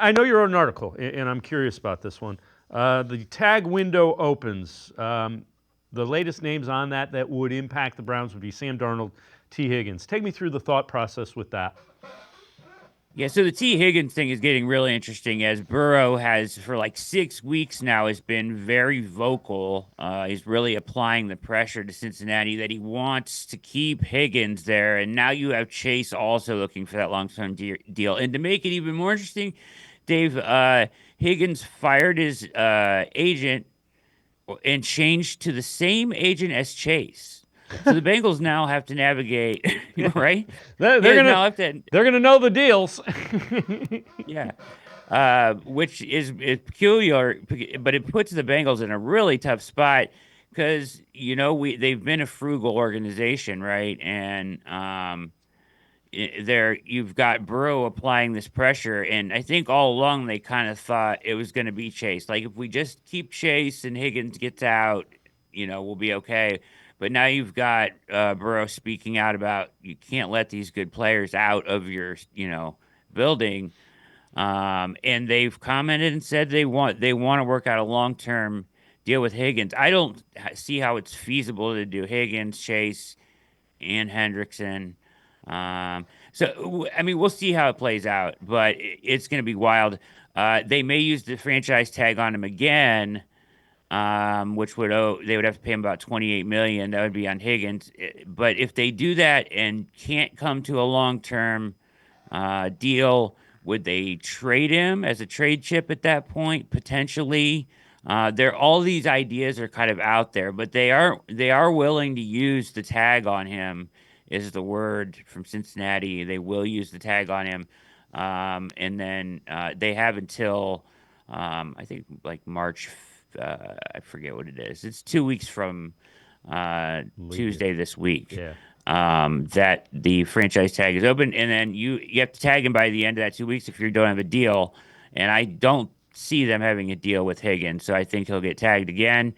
I know you wrote an article, and I'm curious about this one. The tag window opens. The latest names on that would impact the Browns would be Sam Darnold, T. Higgins. Take me through the thought process with that. Yeah, so the T. Higgins thing is getting really interesting as Burrow has, for like 6 weeks now, has been very vocal. He's really applying the pressure to Cincinnati that he wants to keep Higgins there. And now you have Chase also looking for that long-term deal. And to make it even more interesting, Dave, Higgins fired his agent and changed to the same agent as Chase. So the Bengals now have to navigate, right? They're They gonna now have to, they're gonna know the deals. yeah. Which is peculiar, but it puts the Bengals in a really tough spot because they've been a frugal organization, right? And there you've got Burrow applying this pressure, and I think all along they kind of thought it was going to be Chase. Like if we just keep Chase and Higgins gets out, we'll be okay. But now you've got Burrow speaking out about you can't let these good players out of your building. And they've commented and said they want to work out a long term deal with Higgins. I don't see how it's feasible to do Higgins, Chase, and Hendrickson. I mean, we'll see how it plays out, but it's going to be wild. They may use the franchise tag on him again, which they would have to pay him about 28 million. That would be on Higgins. But if they do that and can't come to a long term deal, would they trade him as a trade chip at that point? Potentially. All these ideas are kind of out there, but they are willing to use the tag on him. Is the word from Cincinnati? They will use the tag on him, and then they have until I think like March. I forget what it is. It's 2 weeks from Tuesday this week. Yeah. That the franchise tag is open, and then you have to tag him by the end of that 2 weeks if you don't have a deal. And I don't see them having a deal with Higgins, so I think he'll get tagged again.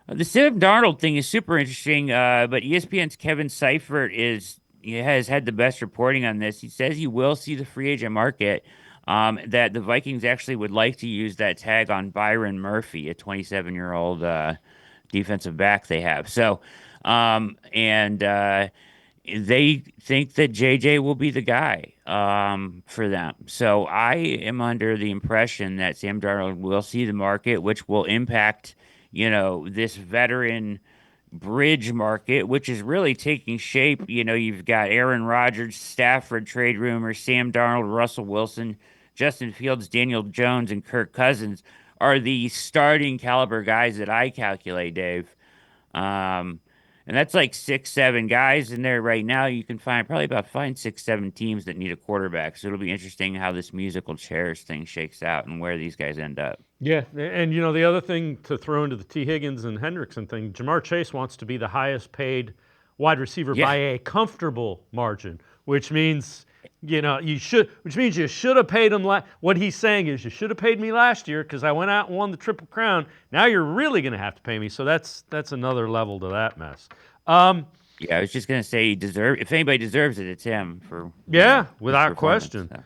The Sam Darnold thing is super interesting, but ESPN's Kevin Seifert has had the best reporting on this. He says he will see the free agent market. That the Vikings actually would like to use that tag on Byron Murphy, a 27-year-old defensive back they have. So, and they think that JJ will be the guy for them. So I am under the impression that Sam Darnold will see the market, which will impact, this veteran bridge market, which is really taking shape. You've got Aaron Rodgers, Stafford trade rumors, Sam Darnold, Russell Wilson, Justin Fields, Daniel Jones, and Kirk Cousins are the starting caliber guys that I calculate, Dave. Um, and that's like 6, 7 guys in there right now. You can find 6, 7 teams that need a quarterback. So it'll be interesting how this musical chairs thing shakes out and where these guys end up. Yeah, and the other thing to throw into the T. Higgins and Hendrickson thing, Jamar Chase wants to be the highest paid wide receiver Yeah. by a comfortable margin, which means you should have paid him. What he's saying is you should have paid me last year because I went out and won the Triple Crown. Now you're really going to have to pay me. So that's another level to that mess. Yeah, I was just gonna say if anybody deserves it, it's him for Yeah, his without performance. question. So.